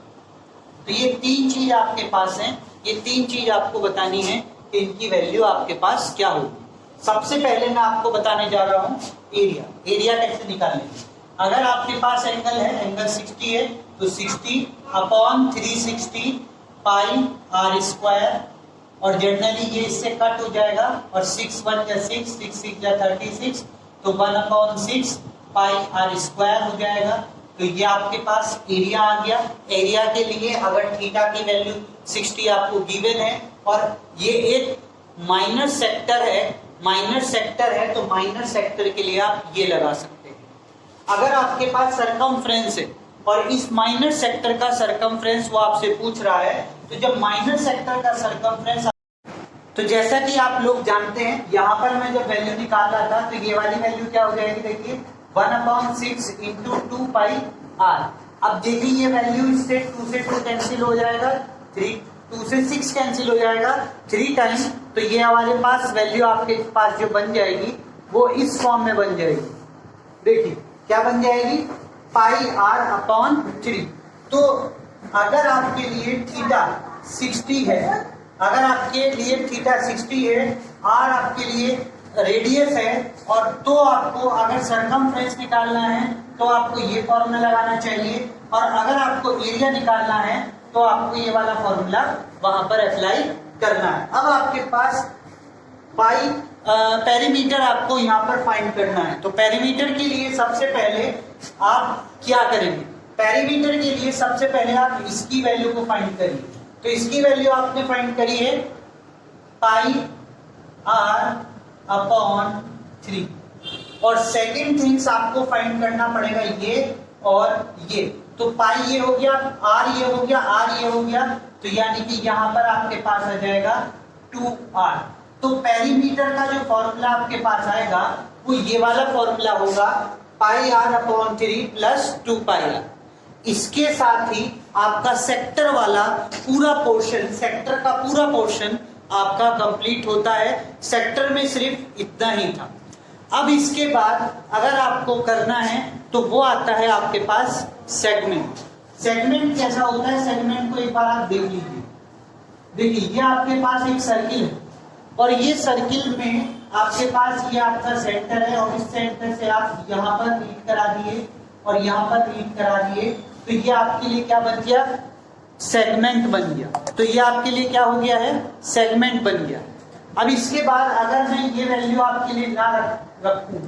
तो ये तीन चीज आपके पास है, ये तीन चीज आपको बतानी है कि इनकी वैल्यू आपके पास क्या होगी। सबसे पहले मैं आपको बताने जा रहा हूँ एरिया। एरिया कैसे निकालेंगे, अगर आपके पास एंगल है, एंगल 60 है, तो 60 अपॉन 360 पाई आर स्क्वायर, और जनरली ये इससे कट हो जाएगा, और 6 1 या 6 6 6 या 36, तो 1/6 पाई आर स्क्वायर हो जाएगा। तो ये आपके पास एरिया आ गया। एरिया के लिए अगर थीटा की वैल्यू 60 आपको गिवन है, और ये एक माइनर सेक्टर है, माइनर सेक्टर है, तो माइनर सेक्टर के लिए आप ये लगा सकते हैं। अगर आपके पास सरकमफ्रेंस है और इस माइनर सेक्टर का सरकमफ्रेंस वो आपसे पूछ रहा है, तो जब माइनर सेक्टर का सरकमफ्रेंस, तो जैसा कि आप लोग जानते हैं, यहाँ पर मैं जब वैल्यू निकाल रहा था तो ये वाली वैल्यू क्या हो जाएगी, देखिए 1/6 इंटू 2 पाई आर। अब देखिए ये वैल्यू इससे 2 से 2 कैंसिल हो जाएगा, 2 से 6 कैंसिल हो जाएगा 3 टाइम, तो ये हमारे पास वैल्यू आपके पास जो बन जाएगी वो इस फॉर्म में बन जाएगी। देखिए क्या बन जाएगी, पाई आर अपॉन 3। तो अगर आपके लिए थीटा 60 है, अगर आपके लिए थीटा 60 है, आर आपके लिए रेडियस है, और तो आपको अगर सरकमफ्रेंस निकालना है तो आपको ये फॉर्मूला लगाना चाहिए, और अगर आपको एरिया निकालना है तो आपको ये वाला फॉर्मूला वहां पर अप्लाई करना है। अब आपके पास पाई पेरीमीटर आपको यहाँ पर फाइंड करना है। तो पेरीमीटर के लिए सबसे पहले आप क्या करेंगे, पेरीमीटर के लिए सबसे पहले आप इसकी वैल्यू को फाइंड करिए। तो इसकी वैल्यू आपने फाइंड करी है पाई आर अपॉन 3, और सेकेंड थिंग्स आपको फाइंड करना पड़ेगा ये और ये। तो पाई ये हो गया, आर ये हो गया, आर ये हो गया, तो यानी कि यहाँ पर आपके पास आ जाएगा 2r। तो पेरीमीटर का जो फॉर्मूला आपके पास आएगा वो ये वाला फॉर्मूला होगा, pi r upon 3 plus 2 pi r. इसके साथ ही आपका सेक्टर वाला पूरा पोर्शन, सेक्टर का पूरा पोर्शन आपका कंप्लीट होता है। सेक्टर में सिर्फ इतना ही था। अब इसके बाद अगर आपको करना है तो वो आता है आपके पास सेगमेंट। सेगमेंट कैसा होता है, सेगमेंट को एक बार आप देख लीजिए। देखिए ये आपके पास एक सर्किल है और ये सर्किल में आपके पास ये आपका सेंटर है और इस सेंटर से आप यहाँ पर रीड करा दिए और यहाँ पर रीड करा दिए, तो ये आपके लिए क्या बन गया, सेगमेंट बन गया। तो ये आपके लिए क्या हो गया है, सेगमेंट बन गया। अब इसके बाद अगर मैं ये वैल्यू आपके लिए ना रखूं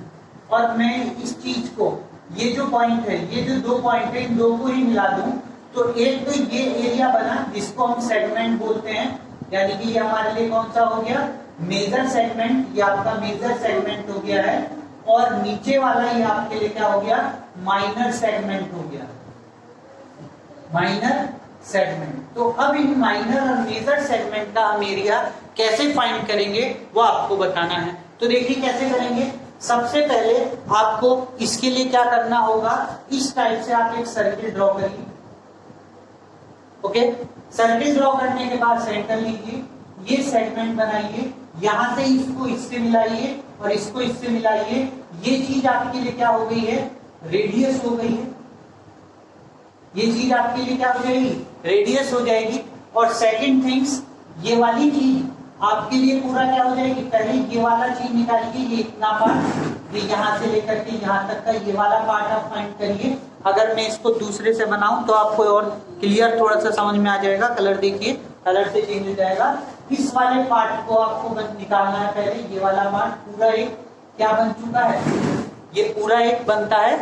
और मैं इस चीज को, ये जो पॉइंट है, ये जो दो पॉइंट है, इन दो को ही मिला दूं, तो एक तो ये एरिया बना जिसको हम सेगमेंट बोलते हैं, यानी कि ये हमारे लिए कौन सा हो गया, मेजर सेगमेंट। ये आपका मेजर सेगमेंट हो गया है और नीचे वाला ये आपके लिए क्या हो गया, माइनर सेगमेंट हो गया, माइनर सेगमेंट। तो अब इन माइनर और मेजर सेगमेंट का हम एरिया कैसे फाइंड करेंगे वो आपको बताना है। तो देखिए कैसे करेंगे। सबसे पहले आपको इसके लिए क्या करना होगा, इस टाइप से आप एक सर्किल ड्रॉ करिए। ओके, सर्किल ड्रॉ करने के बाद सेंटर लीजिए, ये सेगमेंट बनाइए, यहां से इसको इससे मिलाइए और इसको इससे मिलाइए। ये चीज आपके लिए क्या हो गई है, रेडियस हो गई है। ये चीज आपके लिए क्या हो जाएगी, रेडियस हो जाएगी। और सेकंड थिंग्स, ये वाली चीज आपके लिए पूरा क्या हो जाएगी, पहले ये वाला चीज निकालिए, ये इतना पार्ट, ये यहाँ से लेकर के यहाँ तक का ये वाला पार्ट आप फाइंड करिए। अगर मैं इसको दूसरे से बनाऊं तो आपको और क्लियर थोड़ा सा समझ में आ जाएगा। कलर देखिए, कलर से चेंज हो जाएगा। इस वाले पार्ट को आपको निकालना है पहले। ये वाला पार्ट पूरा एक क्या बन चुका है, ये पूरा एक बनता है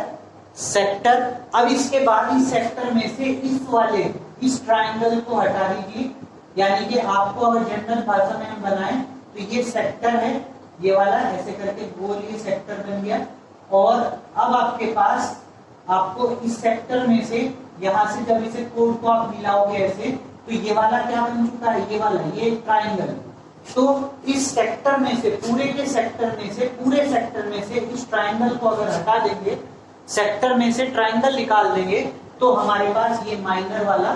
सेक्टर। अब इसके बाद इस सेक्टर में से इस वाले इस ट्राइंगल को हटा दीजिए, यानी कि आपको अगर जनरल भाषा में हम बनाएं तो ये सेक्टर है, ये वाला ऐसे करके गोल ये सेक्टर बन गया। और अब आपके पास आपको इस सेक्टर में से यहाँ से जब इसे कोड को आप मिलाओगे ऐसे, तो ये वाला क्या बन चुका है, ये वाला, ये ट्राइंगल। तो इस सेक्टर में से, पूरे के सेक्टर में से, पूरे सेक्टर में से इस ट्राइंगल को अगर हटा देंगे, सेक्टर में से ट्राइंगल निकाल देंगे, तो हमारे पास ये माइनर वाला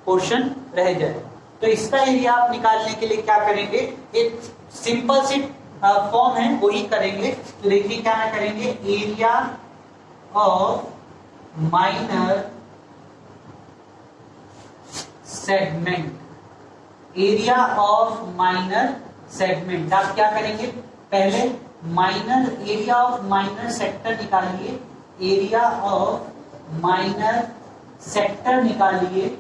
पोर्शन रह जाएगा। तो इसका एरिया आप निकालने के लिए क्या करेंगे, एक सिंपल सी फॉर्म है वही करेंगे। तो देखिए क्या करेंगे, area of minor segment, area of minor segment. आप क्या करेंगे, पहले minor, area of minor sector निकालिए, एरिया ऑफ माइनर सेक्टर निकालिए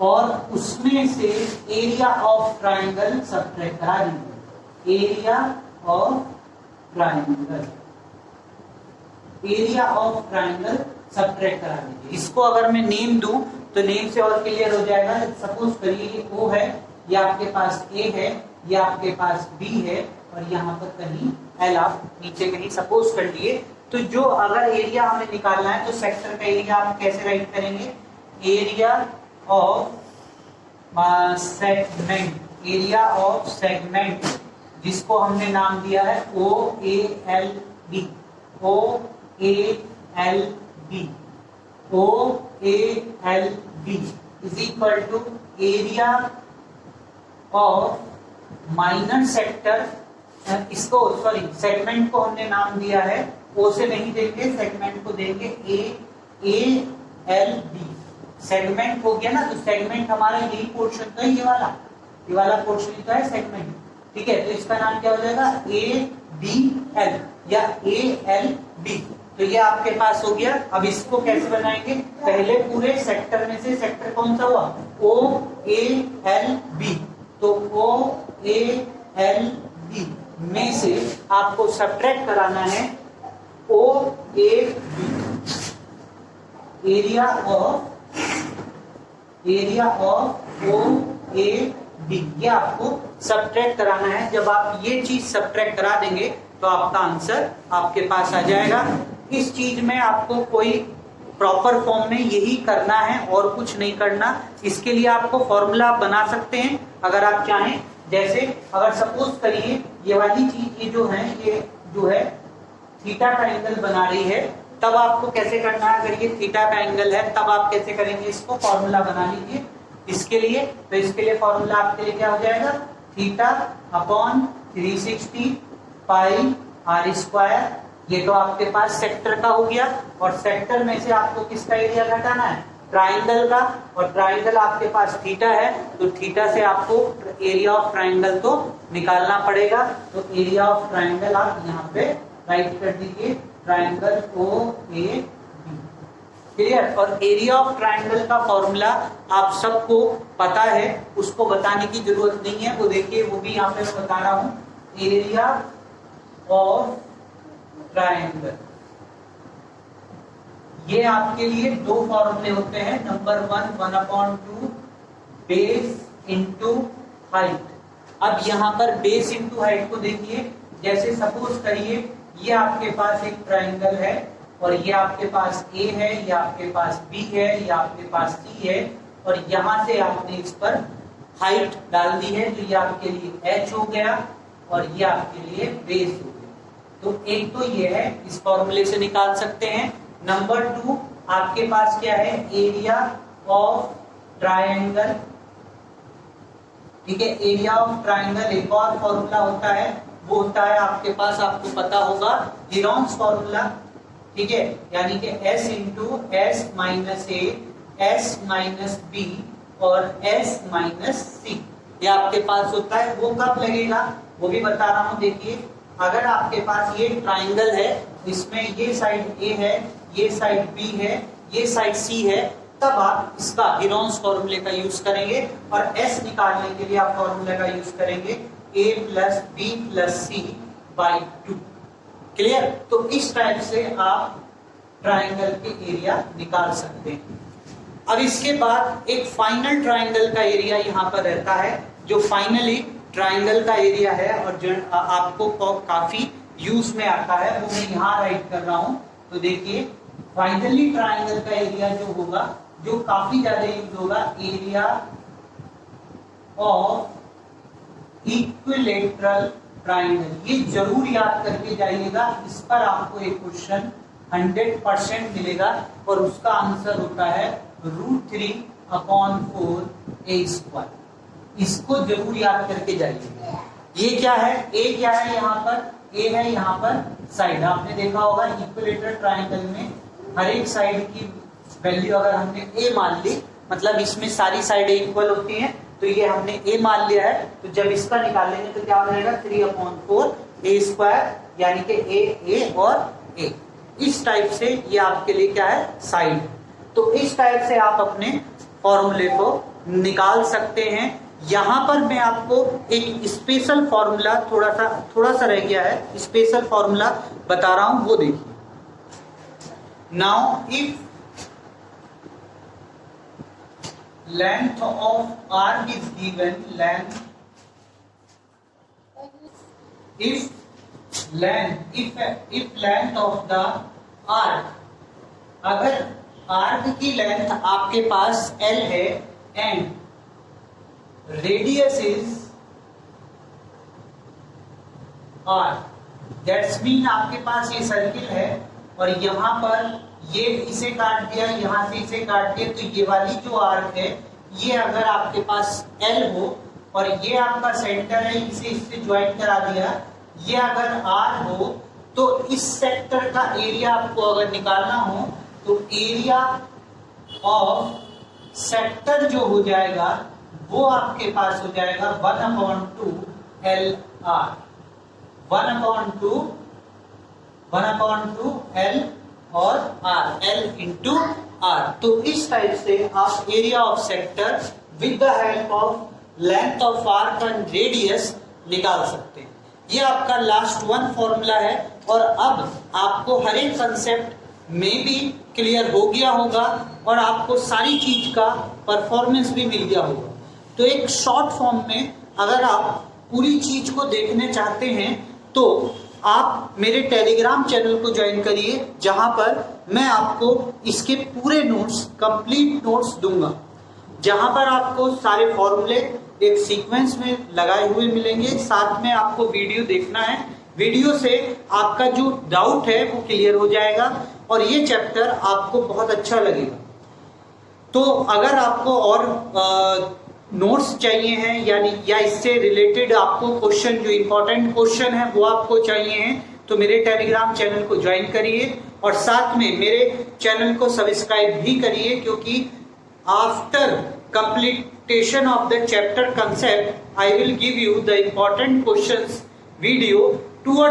और उसमें से एरिया ऑफ ट्राइंगल सब्ट्रैक्ट करा दीजिए। Area of triangle, area of triangle subtract करा दीजिए। इसको अगर मैं नेम दूं तो नेम से और क्लियर हो जाएगा। सपोज करिए ये O है, ये आपके पास A है, ये आपके पास B है और यहाँ पर कहीं L आप नीचे कहीं सपोज कर लिए। तो जो अगर एरिया हमें निकालना है तो सेक्टर का एरिया आप कैसे राइट करेंगे, area of segment, area of segment जिसको हमने नाम दिया है OALB, OALB, OALB is equal to area of minor sector. इसको सॉरी सेगमेंट को हमने नाम दिया है, O से नहीं देंगे, सेगमेंट को देंगे ALB। सेगमेंट हो गया ना, तो सेगमेंट हमारा यही पोर्शन तो है, ये वाला पोर्शन तो है सेगमेंट, ठीक है। तो इसका नाम क्या हो जाएगा, ABL या ALB। तो ये आपके पास हो गया। अब इसको कैसे बनाएंगे, पहले पूरे सेक्टर में से सेक्टर कौन सा हुआ, OALB, तो OALB में से आपको सब्ट्रैक्ट कराना है OAB, एरिया ऑफ OAB, ये आपको सब्ट्रैक्ट कराना है। जब आप ये चीज सब्ट्रैक्ट करा देंगे तो आपका आंसर आपके पास आ जाएगा। इस चीज में आपको कोई प्रॉपर फॉर्म में यही करना है और कुछ नहीं करना। इसके लिए आपको फॉर्मूला बना सकते हैं अगर आप चाहें। जैसे अगर सपोज करिए ये वाली चीज ये जो है थीटा का एंगल बना रही है, तब आपको कैसे करना है, अगर ये थीटा का एंगल है तब आप कैसे करेंगे, इसको फॉर्मूला बना लीजिए इसके लिए। तो इसके लिए फॉर्मूला आपके लिए क्या हो जाएगा, theta upon 360 pi are square. ये तो आपके पास सेक्टर का हो गया और सेक्टर में से आपको किसका एरिया घटाना है, ट्राइंगल का, और ट्राइंगल आपके पास थीटा है, तो थीटा से आपको एरिया ऑफ ट्राइंगल तो निकालना पड़ेगा। तो एरिया ऑफ ट्राइंगल आप यहाँ पे राइट कर दीजिए, ट्राइंगल OAB, क्लियर। और एरिया ऑफ ट्राइंगल का फॉर्मूला आप सबको पता है, उसको बताने की जरूरत नहीं है, वो देखिए वो भी यहाँ पे मैं बता रहा हूँ। एरिया ऑफ ट्राइंगल, ये आपके लिए दो फॉर्मूले होते हैं। Number 1/2 base into height. अब यहाँ पर बेस इंटू हाइट को देखिए, जैसे सपोज करिए ये आपके पास एक ट्राइंगल है और ये आपके पास A है, ये आपके पास B है, ये आपके पास C है, और यहाँ से आपने इस पर हाइट डाल दी है, तो ये आपके लिए H हो गया और ये आपके लिए बेस हो गया। तो एक तो ये है, इस फॉर्मूले से निकाल सकते हैं। नंबर 2 आपके पास क्या है, एरिया ऑफ ट्राइंगल, ठीक है। एरिया ऑफ ट्राइंगल एक और फॉर्मूला होता है, वो होता है आपके पास, आपको पता होगा, हीरोन्स फॉर्मूला, ठीक है। यानी कि S into S minus A, S minus B और S माइनस C, ये आपके पास होता है। वो कब लगेगा वो भी बता रहा हूँ। देखिए अगर आपके पास ये ट्राइंगल है, इसमें ये साइड A है, ये साइड B है, ये साइड C है, तब आप इसका हीरोन्स फॉर्मूले का यूज करेंगे, और S निकालने के लिए आप फॉर्मूले का यूज करेंगे A plus B plus C by 2, clear. तो इस टाइप से आप ट्राइंगल के एरिया निकाल सकते हैं। अब इसके बाद एक फाइनल ट्राइंगल का एरिया यहाँ पर रहता है, जो फाइनली ट्राइंगल का एरिया है और जो आपको काफी यूज में आता है, वो मैं यहाँ राइट कर रहा हूँ। तो देखिए फाइनली ट्राइंगल का एरिया जो होगा, जो काफी ज्यादा यूज होगा, एरिया ऑफ इक्विलेटरल ट्राइंगल। ये जरूर याद करके जाइएगा, इस पर आपको एक क्वेश्चन 100% मिलेगा और उसका आंसर होता है √3/4a²। इसको जरूर याद करके जाइएगा। ये क्या है, A क्या है यहाँ पर, A है यहाँ पर साइड। आपने देखा होगा इक्विलेटरल ट्राइंगल में हर एक साइड की वैल्यू अगर हमने A मान ली, मतलब इसमें सारी साइडें इक्वल होती हैं, तो ये हमने A मान लिया है, तो जब इसका निकालेंगे तो क्या बनेगा 3/4a², यानी कि A और A। इस टाइप से ये आपके लिए क्या है, साइड। तो इस टाइप से आप अपने फॉर्मूले को निकाल सकते हैं। यहां पर मैं आपको एक स्पेशल फॉर्मूला, थोड़ा सा रह गया है, स्पेशल फॉर्मूला बता रहा हूं, वो देखिए। Now if length of arc is given, if length of the arc, अगर आर्क की लेंथ आपके पास L है and radius is R, that's mean आपके पास ये सर्किल है और यहाँ पर ये इसे काट दिया, यहाँ से इसे काट दिया, तो ये वाली जो आर्क है, ये अगर आपके पास L हो और ये आपका सेंटर है, इसे इससे ज्वाइन करा दिया, ये अगर R हो, तो इस सेक्टर का एरिया आपको अगर निकालना हो, तो एरिया ऑफ सेक्टर जो हो जाएगा वो आपके पास हो जाएगा 1/2 LR, 1/2 L और R, L इंटू R। तो इस टाइप से आप area of sector with the help of length of arc and radius निकाल सकते हैं। ये आपका लास्ट वन फॉर्मूला है, और अब आपको हर एक कंसेप्ट में भी क्लियर हो गया होगा और आपको सारी चीज का परफॉर्मेंस भी मिल गया होगा। तो एक शॉर्ट फॉर्म में अगर आप पूरी चीज को देखने चाहते हैं तो आप मेरे टेलीग्राम चैनल को ज्वाइन करिए, जहां पर मैं आपको इसके पूरे नोट्स, कंप्लीट नोट्स दूंगा, जहां पर आपको सारे फॉर्मूले एक सीक्वेंस में लगाए हुए मिलेंगे। साथ में आपको वीडियो देखना है, वीडियो से आपका जो डाउट है वो क्लियर हो जाएगा और ये चैप्टर आपको बहुत अच्छा लगेगा। तो अगर आपको और नोट्स चाहिए हैं, यानी या इससे रिलेटेड आपको क्वेश्चन, जो इंपॉर्टेंट क्वेश्चन है वो आपको चाहिए हैं, तो मेरे टेलीग्राम चैनल को ज्वाइन करिए और साथ में मेरे चैनल को सब्सक्राइब भी करिए, क्योंकि after completion of the chapter concept I will give you the important questions video, 2 or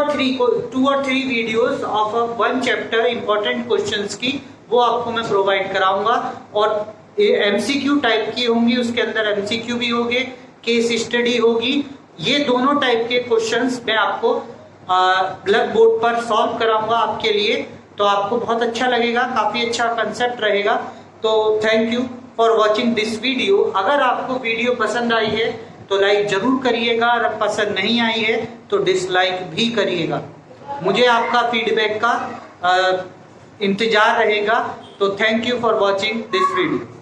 3 videos of one chapter important questions की, वो आपको मैं प्रोवाइड कराऊंगा। और एमसीक्यू टाइप की होंगी, उसके अंदर एमसीक्यू भी होंगे, केस स्टडी होगी। ये दोनों टाइप के क्वेश्चंस मैं आपको ब्लैक बोर्ड पर सॉल्व कराऊंगा आपके लिए, तो आपको बहुत अच्छा लगेगा, काफी अच्छा कंसेप्ट रहेगा। तो thank you for watching this video. अगर आपको वीडियो पसंद आई है तो लाइक जरूर करिएगा, अगर पसंद नहीं आई है तो डिसलाइक भी करिएगा। मुझे आपका फीडबैक का इंतजार रहेगा। तो thank you for watching this video.